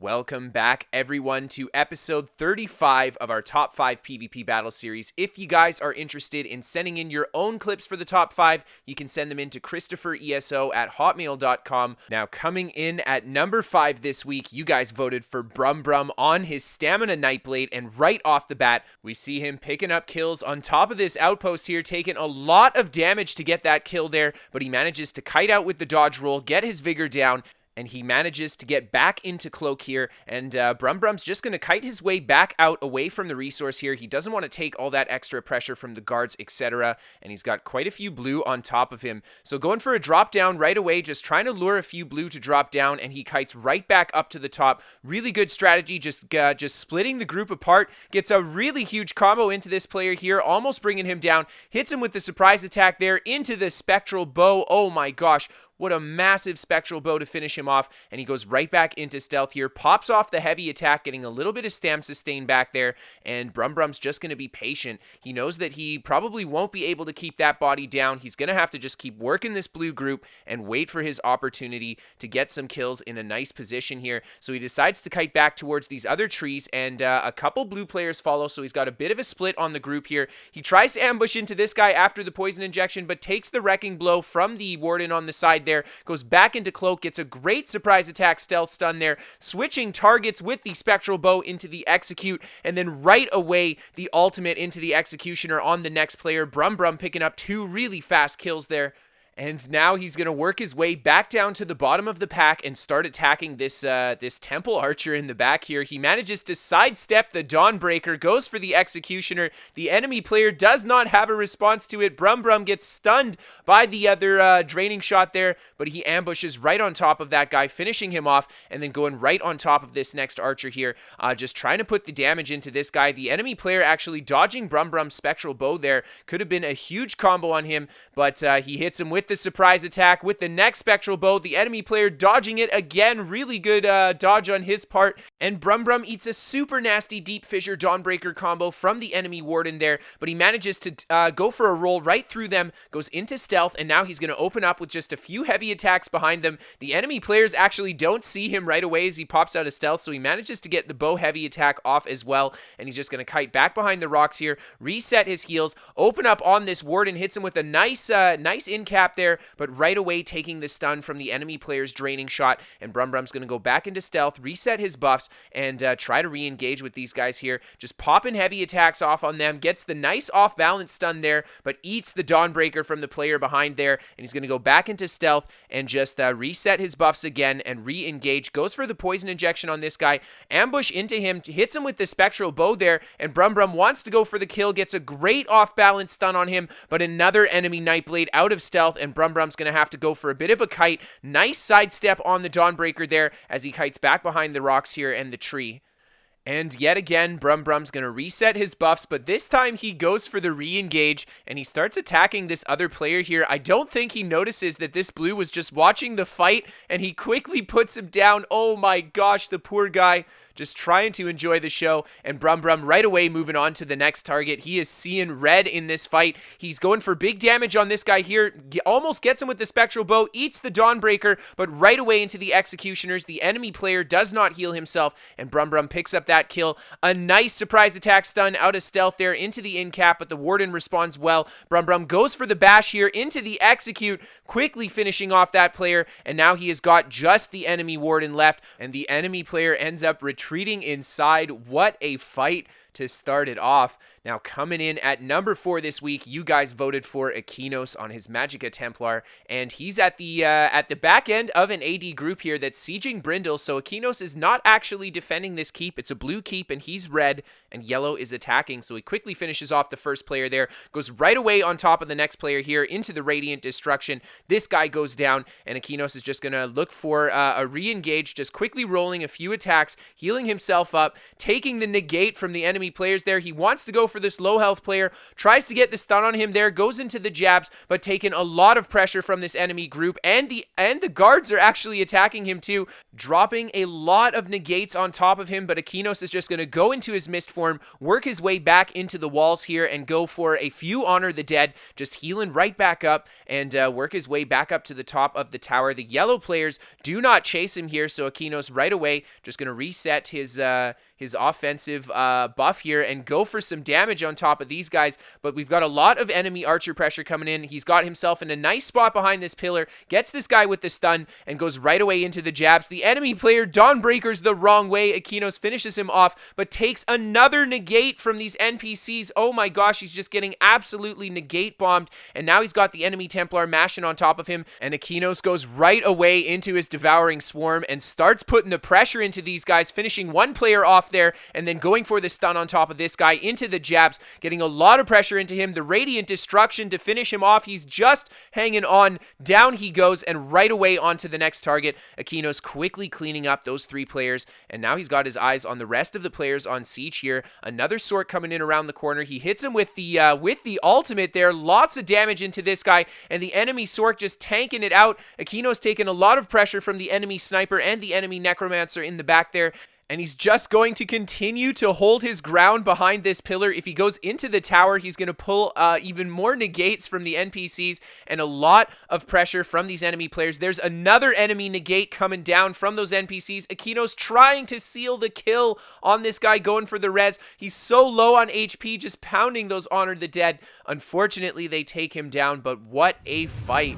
Welcome back, everyone, to episode 35 of our Top 5 PvP Battle Series. If you guys are interested in sending in your own clips for the Top 5, you can send them in to KristoferESO@hotmail.com. Now, coming in at number 5 this week, you guys voted for Brum Brum on his Stamina Nightblade, and right off the bat, we see him picking up kills on top of this outpost here, taking a lot of damage to get that kill there, but he manages to kite out with the dodge roll, get his vigor down, and he manages to get back into cloak here, and Brum Brum's just going to kite his way back out away from the resource here. He doesn't want to take all that extra pressure from the guards, etc., and he's got quite a few blue on top of him. So going for a drop down right away, just trying to lure a few blue to drop down, and he kites right back up to the top. Really good strategy, just splitting the group apart. Gets a really huge combo into this player here, almost bringing him down. Hits him with the surprise attack there into the spectral bow. Oh my gosh. What a massive spectral bow to finish him off, and he goes right back into stealth here, pops off the heavy attack, getting a little bit of stam sustain back there, and Brum Brum's just going to be patient. He knows that he probably won't be able to keep that body down. He's going to have to just keep working this blue group and wait for his opportunity to get some kills in a nice position here. So he decides to kite back towards these other trees, and a couple blue players follow, so he's got a bit of a split on the group here. He tries to ambush into this guy after the poison injection, but takes the wrecking blow from the warden on the side there, goes back into cloak, gets a great surprise attack stealth stun there, switching targets with the spectral bow into the execute, and then right away the ultimate into the executioner on the next player. Brum Brum picking up 2 really fast kills there. And now he's going to work his way back down to the bottom of the pack and start attacking this temple archer in the back here. He manages to sidestep the Dawnbreaker, goes for the executioner. The enemy player does not have a response to it. Brum Brum gets stunned by the other draining shot there, but he ambushes right on top of that guy, finishing him off, and then going right on top of this next archer here, just trying to put the damage into this guy. The enemy player actually dodging Brum Brum's spectral bow there. Could have been a huge combo on him, but he hits him with the surprise attack with the next spectral bow. The enemy player dodging it again. Really good dodge on his part, and Brum Brum eats a super nasty deep fissure Dawnbreaker combo from the enemy warden there, but he manages to go for a roll right through them, goes into stealth, and now he's going to open up with just a few heavy attacks behind them. The enemy players actually don't see him right away as he pops out of stealth, so he manages to get the bow heavy attack off as well, and he's just going to kite back behind the rocks here, reset his heals, open up on this warden, hits him with a nice in cap there, but right away taking the stun from the enemy player's draining shot, and Brum Brum's going to go back into stealth, reset his buffs, and try to re-engage with these guys here, just popping heavy attacks off on them, gets the nice off-balance stun there, but eats the Dawnbreaker from the player behind there, and he's going to go back into stealth and just reset his buffs again and re-engage, goes for the poison injection on this guy, ambush into him, hits him with the spectral bow there, and Brum Brum wants to go for the kill, gets a great off-balance stun on him, but another enemy Nightblade out of stealth, and Brum Brum's going to have to go for a bit of a kite. Nice sidestep on the Dawnbreaker there as he kites back behind the rocks here and the tree. And yet again, Brum Brum's going to reset his buffs, but this time he goes for the re-engage, and he starts attacking this other player here. I don't think he notices that this blue was just watching the fight, and he quickly puts him down. Oh my gosh, the poor guy just trying to enjoy the show, and Brum Brum right away moving on to the next target. He is seeing red in this fight. He's going for big damage on this guy here, almost gets him with the spectral bow, eats the Dawnbreaker, but right away into the executioners. The enemy player does not heal himself, and Brum Brum picks up that kill. A nice surprise attack stun out of stealth there into the in cap, but the warden responds well. Brum Brum goes for the bash here into the execute, quickly finishing off that player, and now he has got just the enemy warden left, and the enemy player ends up retreating inside. What a fight to start it off. Now, coming in at number 4 this week, you guys voted for Akenos on his Magicka Templar, and he's at the back end of an AD group here that's sieging Brindle, so Akenos is not actually defending this keep. It's a blue keep, and he's red, and yellow is attacking, so he quickly finishes off the first player there, goes right away on top of the next player here into the Radiant Destruction. This guy goes down, and Akenos is just going to look for a re-engage, just quickly rolling a few attacks, healing himself up, taking the negate from the enemy enemy players there. He wants to go for this low health player, tries to get the stun on him there, goes into the jabs, but taking a lot of pressure from this enemy group, and the guards are actually attacking him too, dropping a lot of negates on top of him. But Akenos is just going to go into his mist form, work his way back into the walls here, and go for a few Honor the Dead, just healing right back up, and work his way back up to the top of the tower. The yellow players do not chase him here, so Akenos right away just going to reset his offensive buff here and go for some damage on top of these guys. But we've got a lot of enemy archer pressure coming in. He's got himself in a nice spot behind this pillar, gets this guy with the stun, and goes right away into the jabs. The enemy player Dawnbreaker's the wrong way. Akenos finishes him off, but takes another negate from these NPCs. Oh my gosh, he's just getting absolutely negate bombed, and now he's got the enemy Templar mashing on top of him, and Akenos goes right away into his devouring swarm and starts putting the pressure into these guys, finishing one player off there, and then going for the stun on top of this guy into the jabs, getting a lot of pressure into him. The Radiant Destruction to finish him off. He's just hanging on. Down he goes, and right away onto the next target. Akenos quickly cleaning up those 3 players, and now he's got his eyes on the rest of the players on siege here. Another Sork coming in around the corner. He hits him with the ultimate there. Lots of damage into this guy, and the enemy Sork just tanking it out. Akenos taking a lot of pressure from the enemy sniper and the enemy necromancer in the back there, and he's just going to continue to hold his ground behind this pillar. If he goes into the tower, he's going to pull even more negates from the NPCs and a lot of pressure from these enemy players. There's another enemy negate coming down from those NPCs. Akenos trying to seal the kill on this guy, going for the res. He's so low on HP, just pounding those Honor the Dead. Unfortunately, they take him down, but what a fight.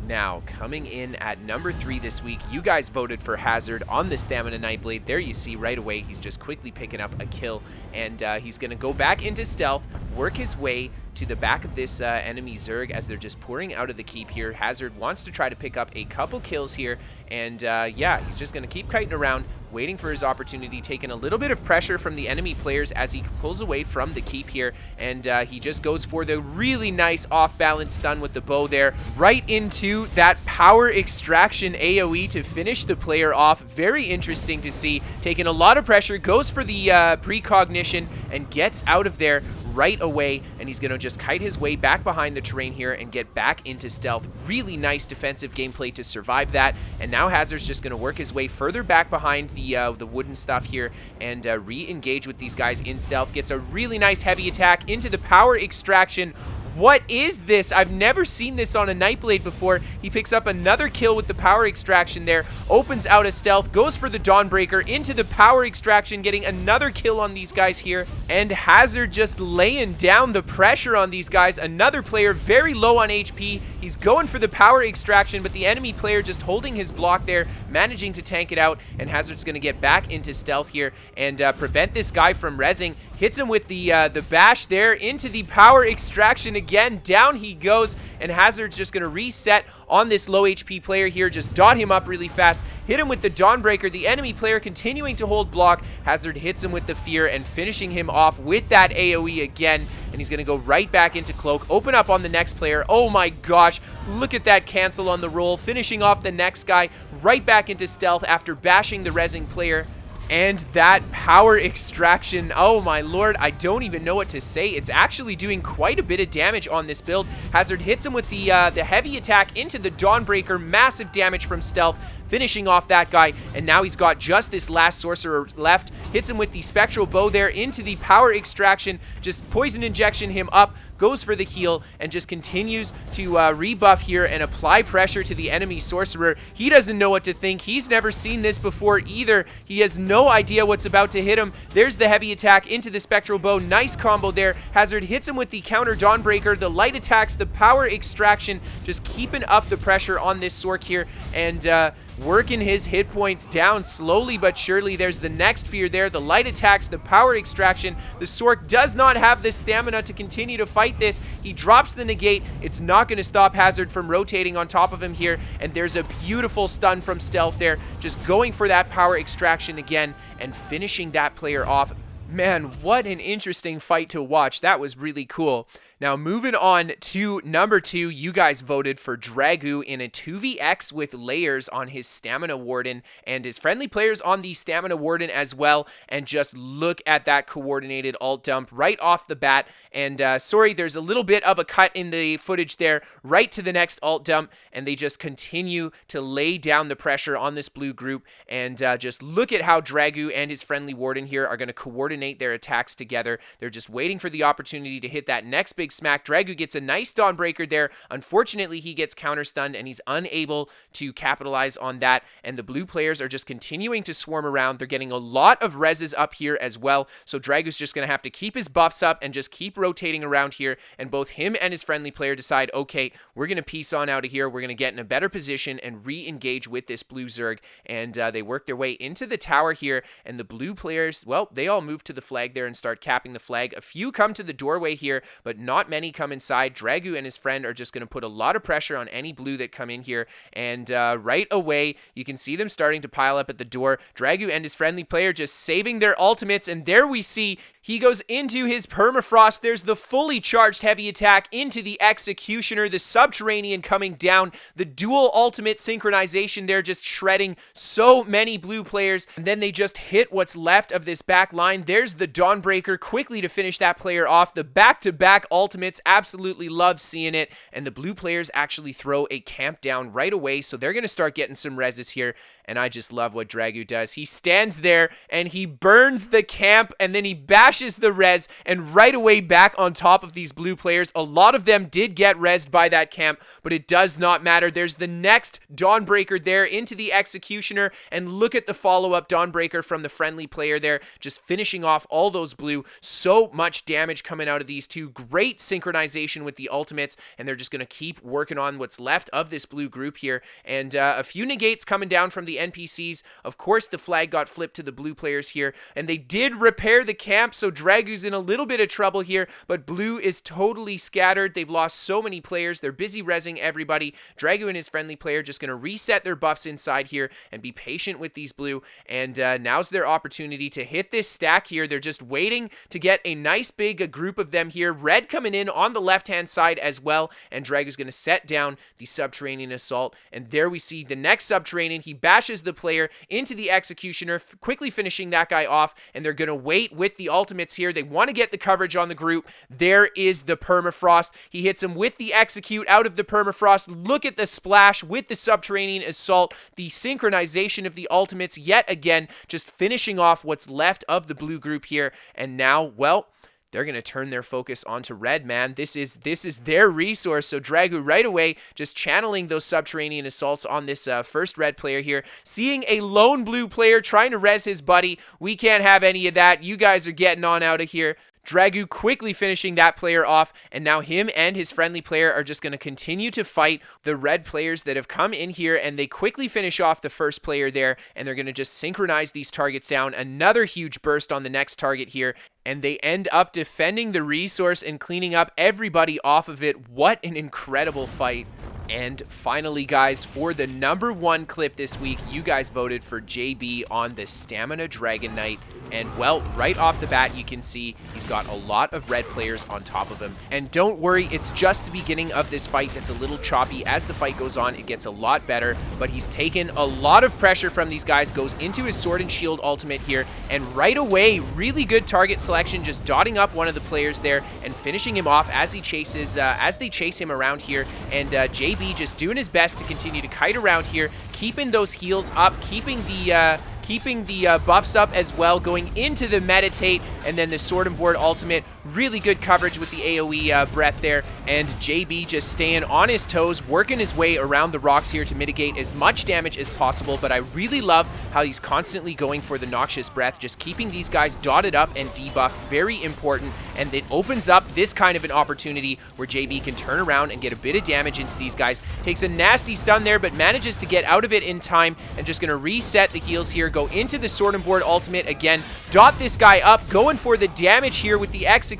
Now, coming in at number 3 this week, you guys voted for Hazard on the Stamina Nightblade. There you see right away, he's just quickly picking up a kill, and he's going to go back into stealth, work his way to the back of this enemy Zerg as they're just pouring out of the keep here. Hazard wants to try to pick up a couple kills here, and yeah, he's just going to keep kiting around, waiting for his opportunity, taking a little bit of pressure from the enemy players as he pulls away from the keep here, and he just goes for the really nice off-balance stun with the bow there, right into that power extraction AoE to finish the player off. Very interesting to see, taking a lot of pressure, goes for the precognition, and gets out of there right away, and he's going to just kite his way back behind the terrain here and get back into stealth. Really nice defensive gameplay to survive that, and now Hazard's just going to work his way further back behind the wooden stuff here and re-engage with these guys in stealth. Gets a really nice heavy attack into the power extraction. What is this? I've never seen this on a Nightblade before. He picks up another kill with the power extraction there, opens out a stealth, goes for the Dawnbreaker into the power extraction, getting another kill on these guys here, and Hazard just laying down the pressure on these guys. Another player very low on HP. He's going for the power extraction, but the enemy player just holding his block there, managing to tank it out, and Hazard's going to get back into stealth here and prevent this guy from rezzing. Hits him with the bash there into the power extraction again. Down he goes, and Hazard's just going to reset on this low HP player here. Just dot him up really fast. Hit him with the Dawnbreaker. The enemy player continuing to hold block. Hazard hits him with the Fear and finishing him off with that AoE again. And he's going to go right back into Cloak. Open up on the next player. Oh my gosh. Look at that cancel on the roll. Finishing off the next guy. Right back into stealth after bashing the rezzing player. And that power extraction, oh my lord, I don't even know what to say. It's actually doing quite a bit of damage on this build. Hazard hits him with the heavy attack into the Dawnbreaker, massive damage from stealth, finishing off that guy, and now he's got just this last sorcerer left. Hits him with the spectral bow there into the power extraction, just poison injection him up, goes for the heal, and just continues to rebuff here and apply pressure to the enemy sorcerer. He doesn't know what to think. He's never seen this before either. He has no idea what's about to hit him. There's the heavy attack into the spectral bow. Nice combo there. Hazard hits him with the counter Dawnbreaker, the light attacks, the power extraction, just keeping up the pressure on this Sork here, and working his hit points down slowly but surely. There's the next Fear there, the light attacks, the power extraction. The Sork does not have the stamina to continue to fight this. He drops the negate. It's not going to stop Hazard from rotating on top of him here, and there's a beautiful stun from stealth there, just going for that power extraction again and finishing that player off. Man, what an interesting fight to watch. That was really cool. Now, moving on to number 2, you guys voted for Dragoo in a 2vx with layers on his Stamina Warden and his friendly players on the Stamina Warden as well. And just look at that coordinated alt dump right off the bat. And sorry, there's a little bit of a cut in the footage there, right to the next alt dump. And they just continue to lay down the pressure on this blue group. And just look at how Dragoo and his friendly Warden here are going to coordinate their attacks together. They're just waiting for the opportunity to hit that next big smack. Dragoo gets a nice Dawnbreaker there. Unfortunately, he gets counter-stunned, and he's unable to capitalize on that. And the blue players are just continuing to swarm around. They're getting a lot of reses up here as well. So Dragoo's just going to have to keep his buffs up and just keep rotating around here. And both him and his friendly player decide, okay, we're going to piece on out of here. We're going to get in a better position and re-engage with this blue Zerg. And they work their way into the tower here. And the blue players, well, they all move to the flag there and start capping the flag. A few come to the doorway here, but not many come inside. Dragoo and his friend are just going to put a lot of pressure on any blue that come in here. And right away, you can see them starting to pile up at the door. Dragoo and his friendly player just saving their ultimates. And there we see he goes into his permafrost. There's the fully charged heavy attack into the executioner, the subterranean coming down, the dual ultimate synchronization there, just shredding so many blue players. And then they just hit what's left of this back line. There's the Dawnbreaker quickly to finish that player off. The back-to-back ultimates, absolutely love seeing it. And the blue players actually throw a camp down right away, so they're going to start getting some reses here. And I just love what Dragoo does. He stands there and he burns the camp, and then he bashes the res, and right away back on top of these blue players. A lot of them did get resed by that camp, but it does not matter. There's the next Dawnbreaker there into the executioner, and look at the follow-up Dawnbreaker from the friendly player there, just finishing off all those blue. So much damage coming out of these two. Great synchronization with the ultimates, and they're just going to keep working on what's left of this blue group here. And a few negates coming down from the NPCs. Of course, the flag got flipped to the blue players here, and they did repair the camp, so Dragoo's in a little bit of trouble here, but blue is totally scattered. They've lost so many players. They're busy resing everybody. Dragoo and his friendly player just going to reset their buffs inside here and be patient with these blue, and now's their opportunity to hit this stack here. They're just waiting to get a nice big group of them here. Red coming in on the left-hand side as well, and Dragoo's going to set down the subterranean assault, and there we see the next subterranean. He bashes the player into the executioner, quickly finishing that guy off, and they're going to wait with the ultimates here. They want to get the coverage on the group. There is the permafrost. He hits him with the execute out of the permafrost. Look at the splash with the subterranean assault, the synchronization of the ultimates yet again, just finishing off what's left of the blue group here. And now, well, they're going to turn their focus onto red, man. This is their resource. So Dragoo right away just channeling those subterranean assaults on this first red player here. Seeing a lone blue player trying to res his buddy. We can't have any of that. You guys are getting on out of here. Dragoo quickly finishing that player off, and now him and his friendly player are just going to continue to fight the red players that have come in here, and they quickly finish off the first player there, and they're going to just synchronize these targets down. Another huge burst on the next target here, and they end up defending the resource and cleaning up everybody off of it. What an incredible fight. And finally, guys, for the #1 clip this week, you guys voted for Jaybe on the Stamina Dragonknight. And, well, right off the bat, you can see he's got a lot of red players on top of him. And don't worry, it's just the beginning of this fight that's a little choppy. As the fight goes on, it gets a lot better. But he's taken a lot of pressure from these guys, goes into his Sword and Shield ultimate here. And right away, really good target selection, just dotting up one of the players there and finishing him off as he chases, as they chase him around here. And Jaybe just doing his best to continue to kite around here, keeping those heals up, keeping the buffs up as well, going into the meditate, and then the Sword and Board ultimate. Really good coverage with the AoE breath there, and Jaybe just staying on his toes, working his way around the rocks here to mitigate as much damage as possible. But I really love how he's constantly going for the Noxious Breath, just keeping these guys dotted up and debuffed. Very important, and it opens up this kind of an opportunity where Jaybe can turn around and get a bit of damage into these guys. Takes a nasty stun there, but manages to get out of it in time, and just going to reset the heals here, go into the Sword and Board ultimate again, dot this guy up, going for the damage here with the Executioner.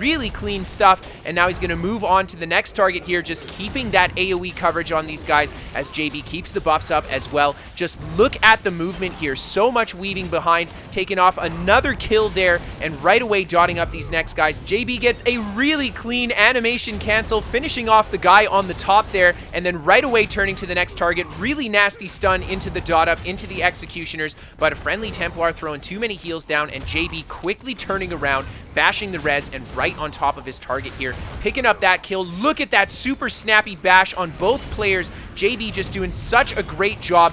really clean stuff. And now he's going to move on to the next target here, just keeping that AoE coverage on these guys as Jaybe keeps the buffs up as well. Just look at the movement here. So much weaving behind, taking off another kill there, and right away dotting up these next guys. Jaybe gets a really clean animation cancel, finishing off the guy on the top there, and then right away turning to the next target. Really nasty stun into the dot up, into the executioners, but a friendly Templar throwing too many heals down, and Jaybe quickly turning around, bashing the res, and right on top of his target here, picking up that kill. Look at that super snappy bash on both players. Jaybe just doing such a great job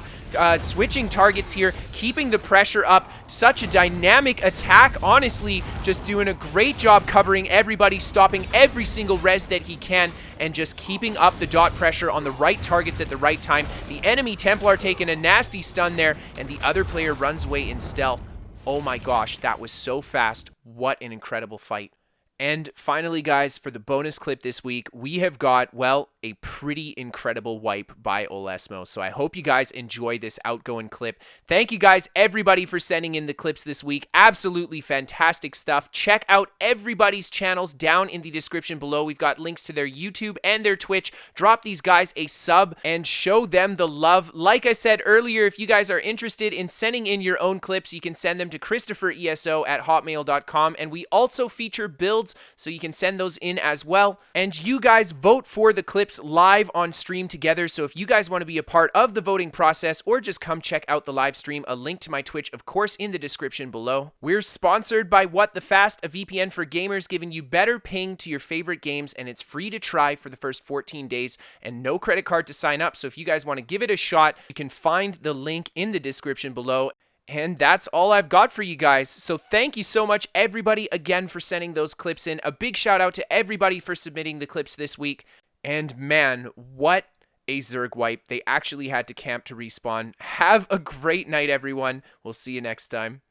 switching targets here, keeping the pressure up. Such a dynamic attack, honestly, just doing a great job covering everybody, stopping every single res that he can, and just keeping up the dot pressure on the right targets at the right time. The enemy Templar taking a nasty stun there, and the other player runs away in stealth. Oh my gosh, that was so fast. What an incredible fight. And finally, guys, for the bonus clip this week, we have got, well, a pretty incredible wipe by olesmo. So I hope you guys enjoy this outgoing clip. Thank you guys, everybody, for sending in the clips this week. Absolutely fantastic stuff. Check out everybody's channels down in the description below. We've got links to their YouTube and their Twitch. Drop these guys a sub and show them the love. Like I said earlier, if you guys are interested in sending in your own clips, you can send them to KristoferESO@hotmail.com. And we also feature builds, so you can send those in as well. And you guys vote for the clips live on stream together. So if you guys want to be a part of the voting process or just come check out the live stream, a link to my Twitch, of course, in the description below. We're sponsored by What the Fast, a VPN for gamers, giving you better ping to your favorite games, and it's free to try for the first 14 days and no credit card to sign up. So if you guys want to give it a shot, you can find the link in the description below. And that's all I've got for you guys. So thank you so much, everybody, again, for sending those clips in. A big shout out to everybody for submitting the clips this week. And man, what a Zerg wipe. They actually had to camp to respawn. Have a great night, everyone. We'll see you next time.